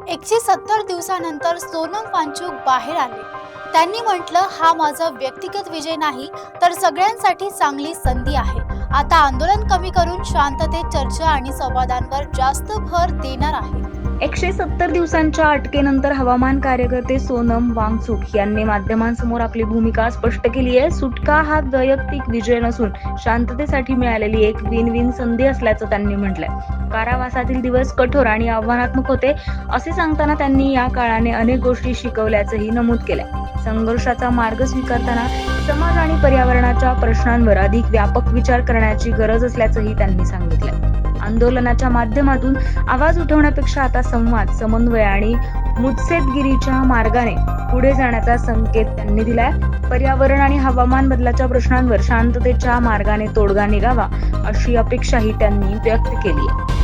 170 दिवसानंतर सोनम वांगचुक बाहेर आले. त्यांनी म्हटलं, हा माझा व्यक्तिगत विजय नाही तर सगळ्यांसाठी चांगली संधी आहे. आता आंदोलन कमी करून शांततेत चर्चा आणि संवादांवर जास्त भर देणार आहे. 170 दिवसांच्या अटकेनंतर हवामान कार्यकर्ते सोनम वांगचुक यांनी माध्यमांसमोर आपली भूमिका स्पष्ट केली आहे. सुटका हा वैयक्तिक विजय नसून शांततेसाठी मिळालेली एक विन विन संधी असल्याचं त्यांनी म्हटलंय. कारावासातील दिवस कठोर आणि आव्हानात्मक होते असे सांगताना त्यांनी या काळाने अनेक गोष्टी शिकवल्याचंही नमूद केलंय. संघर्षाचा मार्ग स्वीकारताना समाज आणि पर्यावरणाच्या प्रश्नांवर अधिक व्यापक विचार करण्याची गरज असल्याचंही त्यांनी सांगितलंय. आंदोलनाच्या माध्यमातून आवाज उठवण्यापेक्षा आता संवाद, समन्वय आणि मुत्सद्देगिरीच्या मार्गाने पुढे जाण्याचा संकेत त्यांनी दिलाय. पर्यावरण आणि हवामान बदलाच्या प्रश्नांवर शांततेच्या मार्गाने तोडगा निघावा अशी अपेक्षाही त्यांनी व्यक्त केली आहे.